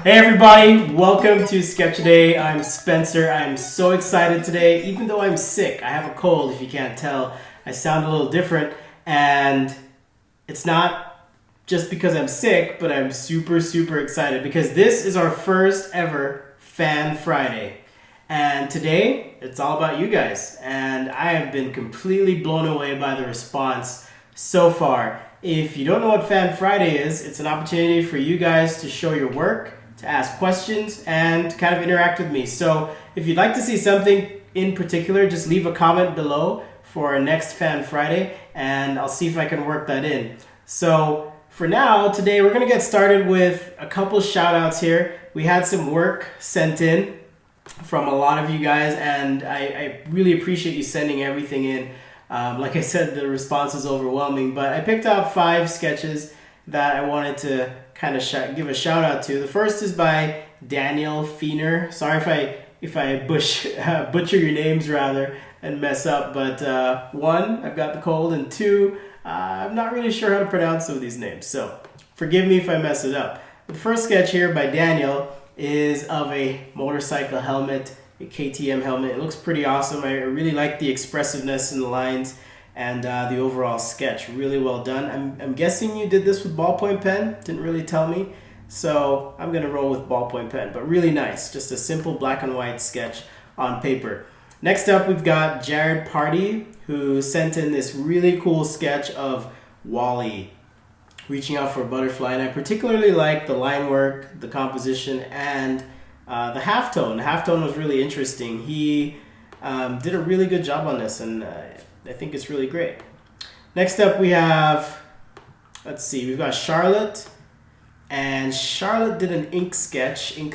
Hey everybody, welcome to Sketch Day. I'm Spencer. I'm so excited today, even though I'm sick. I have a cold, if you can't tell. I sound a little different, and it's not just because I'm sick, but I'm super excited because this is our first ever Fan Friday. And today, it's all about you guys. And I have been completely blown away by the response so far. If you don't know what Fan Friday is, it's an opportunity for you guys to show your work, to ask questions, and kind of interact with me. So if you'd like to see something in particular, just leave a comment below for our next Fan Friday, and I'll see if I can work that in. So for now, today we're going to get started with a couple shout outs here. We had some work sent in from a lot of you guys, and I really appreciate you sending everything in. Like I said, the response is overwhelming, but I picked out 5 sketches that I wanted to kind of give a shout out to. The first is by Daniel Feener. Sorry if I butcher your names rather and mess up, but 1, I've got the cold, and 2, I'm not really sure how to pronounce some of these names, so forgive me if I mess it up. The first sketch here by Daniel is of a motorcycle helmet, a KTM helmet. It looks pretty awesome. I really like the expressiveness in the lines and the overall sketch. Really well done. I'm guessing you did this with ballpoint pen. Didn't really tell me. So I'm going to roll with ballpoint pen, but really nice. Just a simple black and white sketch on paper. Next up, we've got Jared Party, who sent in this really cool sketch of Wally reaching out for a butterfly. And I particularly like the line work, the composition, and the halftone. The halftone was really interesting. He did a really good job on this, and I think it's really great. Next up we have, we've got Charlotte, and Charlotte did an ink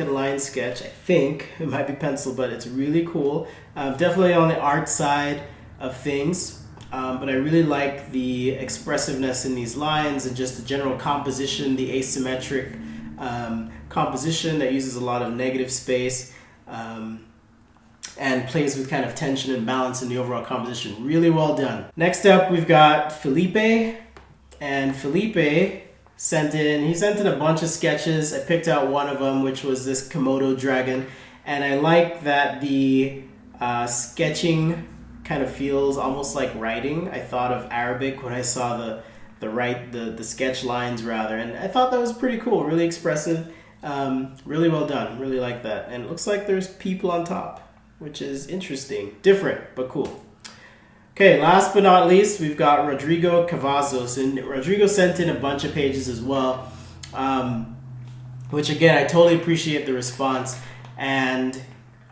and line sketch. I think it might be pencil, but it's really cool. Definitely on the art side of things, but I really like the expressiveness in these lines and just the general composition, the asymmetric composition that uses a lot of negative space and plays with kind of tension and balance in the overall composition. Really well done. Next up, we've got Felipe, and Felipe sent in a bunch of sketches. I picked out one of them, which was this Komodo dragon, and I like that the sketching kind of feels almost like writing. I thought of Arabic when I saw the sketch lines rather, and I thought that was pretty cool, really expressive. Really well done. Really like that. And it looks like there's people on top, which is interesting. Different, but cool. Okay, last but not least, we've got Rodrigo Cavazos. And Rodrigo sent in a bunch of pages as well, which again, I totally appreciate the response. And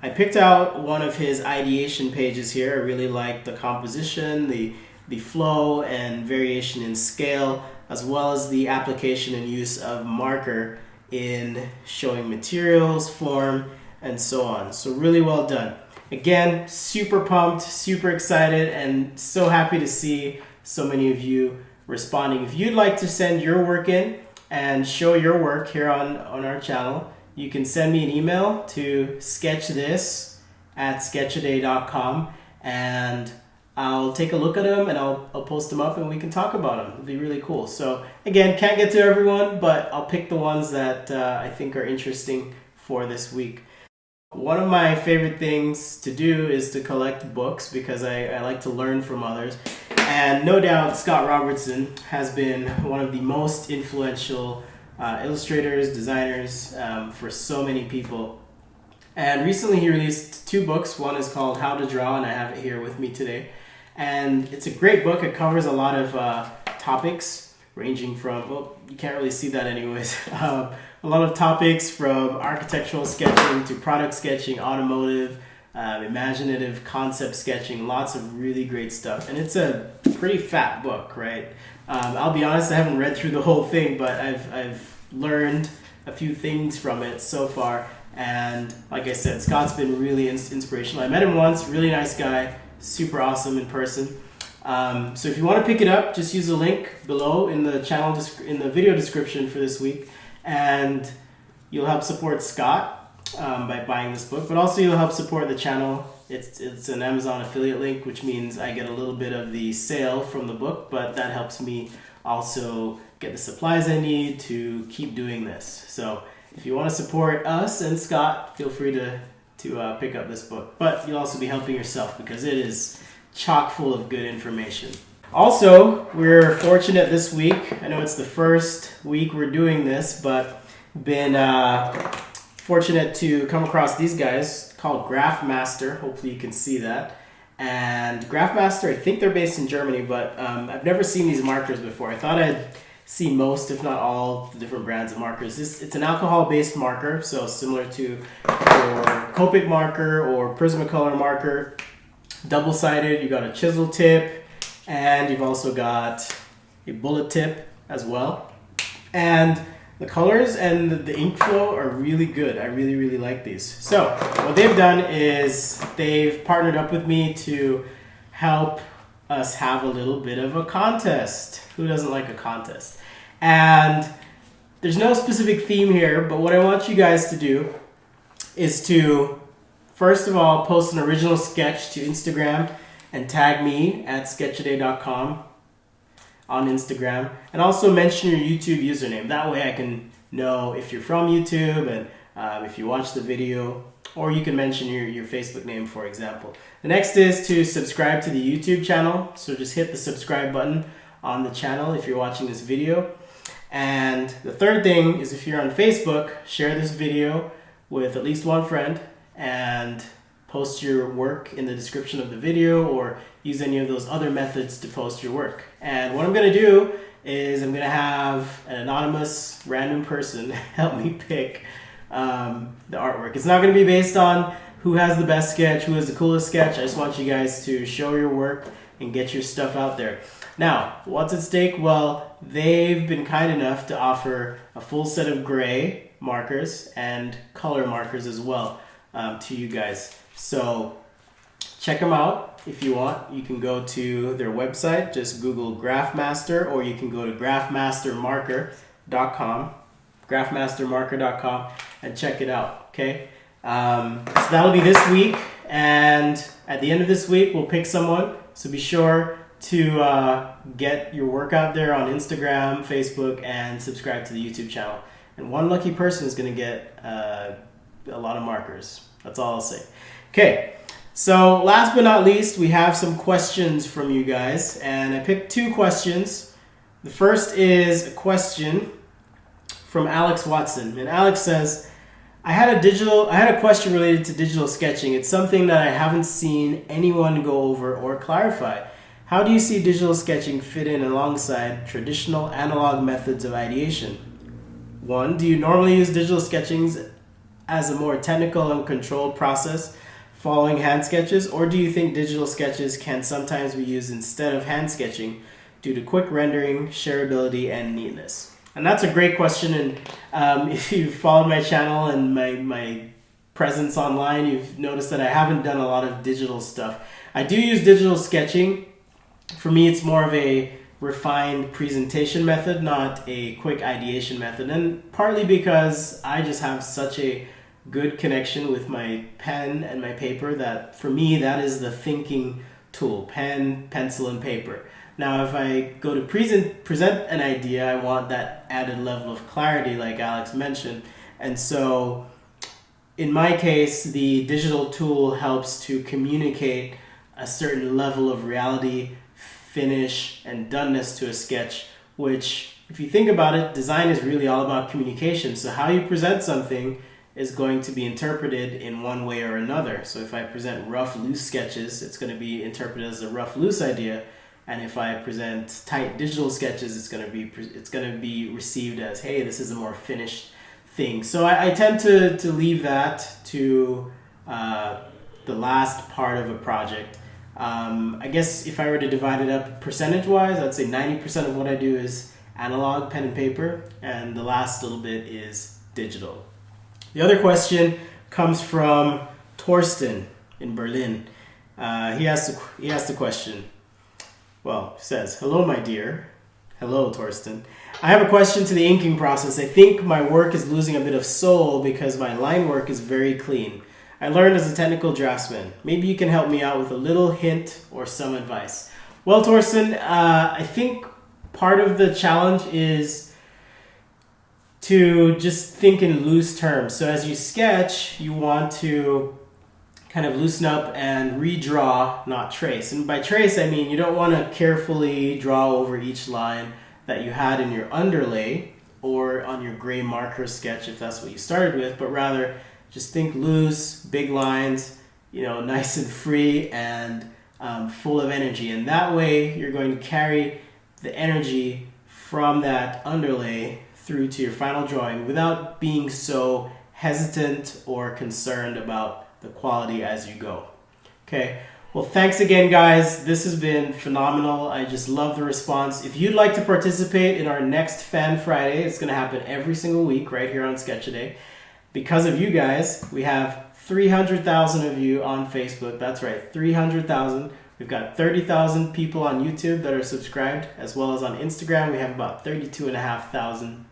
I picked out one of his ideation pages here. I really like the composition, the flow and variation in scale, as well as the application and use of marker in showing materials, form, and so on. So really well done. Again, super pumped, super excited, and so happy to see so many of you responding. If you'd like to send your work in and show your work here on our channel, you can send me an email to sketchthis@sketchaday.com, and I'll take a look at them and I'll post them up and we can talk about them. It'll be really cool. So again, can't get to everyone, but I'll pick the ones that I think are interesting for this week. One of my favorite things to do is to collect books because I like to learn from others. And no doubt Scott Robertson has been one of the most influential illustrators, designers for so many people. And recently he released 2 books. One is called How to Draw, and I have it here with me today. And it's a great book. It covers a lot of topics ranging from, well, you can't really see that anyways. A lot of topics from architectural sketching to product sketching, automotive, imaginative concept sketching, lots of really great stuff. And it's a pretty fat book, right? I'll be honest, I haven't read through the whole thing, but I've learned a few things from it so far. And like I said, Scott's been really inspirational. I met him once, really nice guy. Super awesome in person. So if you want to pick it up, just use the link below in the channel in the video description for this week, and you'll help support Scott by buying this book. But also you'll help support the channel. It's an Amazon affiliate link, which means I get a little bit of the sale from the book, but that helps me also get the supplies I need to keep doing this. So if you want to support us and Scott, feel free to pick up this book. But you'll also be helping yourself because it is chock full of good information. Also, we're fortunate this week. I know it's the first week we're doing this, but been fortunate to come across these guys called Graphmaster. Hopefully you can see that. And Graphmaster, I think they're based in Germany, but I've never seen these markers before. I thought I'd see most, if not all, the different brands of markers. It's an alcohol-based marker, so similar to your Copic marker or Prismacolor marker. Double-sided, you got a chisel tip, and you've also got a bullet tip as well. And the colors and the ink flow are really good. I really, really like these. So what they've done is they've partnered up with me to help us have a little bit of a contest. Who doesn't like a contest? And there's no specific theme here, but what I want you guys to do is to, first of all, post an original sketch to Instagram and tag me at sketchaday.com on Instagram, and also mention your YouTube username. That way I can know if you're from YouTube and if you watch the video, or you can mention your Facebook name, for example. The next is to subscribe to the YouTube channel. So just hit the subscribe button on the channel if you're watching this video. And the third thing is, if you're on Facebook, share this video with at least one friend and post your work in the description of the video, or use any of those other methods to post your work. And what I'm going to do is I'm going to have an anonymous random person help me pick the artwork. It's not going to be based on who has the best sketch, who has the coolest sketch. I just want you guys to show your work and get your stuff out there. Now, what's at stake? Well, they've been kind enough to offer a full set of gray markers and color markers as well to you guys. So check them out if you want. You can go to their website, just Google Graphmaster, or you can go to graphmastermarker.com, graphmastermarker.com, and check it out, okay? So that'll be this week, and at the end of this week, we'll pick someone. So be sure to get your work out there on Instagram, Facebook, and subscribe to the YouTube channel. And one lucky person is going to get a lot of markers. That's all I'll say. Okay, so last but not least, we have some questions from you guys, and I picked two questions. The first is a question from Alex Watson, and Alex says, I had a question related to digital sketching. It's something that I haven't seen anyone go over or clarify. How do you see digital sketching fit in alongside traditional analog methods of ideation? 1, do you normally use digital sketching as a more technical and controlled process following hand sketches, or do you think digital sketches can sometimes be used instead of hand sketching due to quick rendering, shareability, and neatness? And that's a great question, and if you've followed my channel and my presence online, you've noticed that I haven't done a lot of digital stuff. I do use digital sketching. For me, it's more of a refined presentation method, not a quick ideation method, and partly because I just have such a good connection with my pen and my paper that for me that is the thinking tool: pen, pencil, and paper. Now if I go to present an idea, I want that added level of clarity like Alex mentioned, and so in my case the digital tool helps to communicate a certain level of reality, finish, and doneness to a sketch, which if you think about it, design is really all about communication. So how you present something is going to be interpreted in one way or another. So if I present rough, loose sketches, it's going to be interpreted as a rough, loose idea. And if I present tight digital sketches, it's going to be received as, hey, this is a more finished thing. So I tend to leave that to the last part of a project. I guess if I were to divide it up percentage-wise, I'd say 90% of what I do is analog, pen and paper, and the last little bit is digital. The other question comes from Torsten in Berlin. He asked the question. Well, he says, hello, my dear. Hello, Torsten. I have a question to the inking process. I think my work is losing a bit of soul because my line work is very clean. I learned as a technical draftsman. Maybe you can help me out with a little hint or some advice. Well, Torsten, I think part of the challenge is to just think in loose terms. So as you sketch, you want to kind of loosen up and redraw, not trace. And by trace, I mean you don't want to carefully draw over each line that you had in your underlay or on your gray marker sketch if that's what you started with, but rather just think loose, big lines, you know, nice and free and full of energy. And that way you're going to carry the energy from that underlay through to your final drawing without being so hesitant or concerned about the quality as you go. Okay, well, thanks again, guys. This has been phenomenal. I just love the response. If you'd like to participate in our next Fan Friday, it's going to happen every single week right here on Sketchaday. Because of you guys, we have 300,000 of you on Facebook. That's right, 300,000. We've got 30,000 people on YouTube that are subscribed, as well as on Instagram. We have about 32,500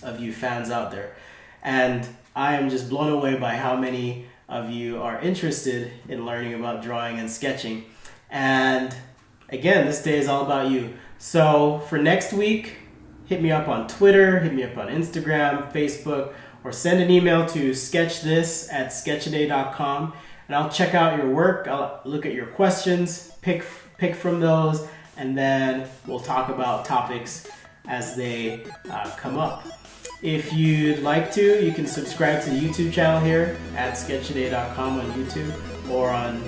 of you fans out there. And I am just blown away by how many of you are interested in learning about drawing and sketching. And again, this day is all about you. So for next week, hit me up on Twitter, hit me up on Instagram, Facebook, or send an email to sketchthis@sketchaday.com, and I'll check out your work. I'll look at your questions, pick from those, and then we'll talk about topics as they come up. If you'd like to, you can subscribe to the YouTube channel here at sketchaday.com on YouTube, or on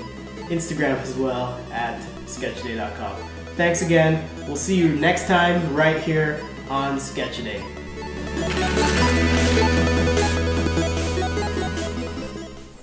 Instagram as well at sketchaday.com. Thanks again. We'll see you next time right here on Sketchaday.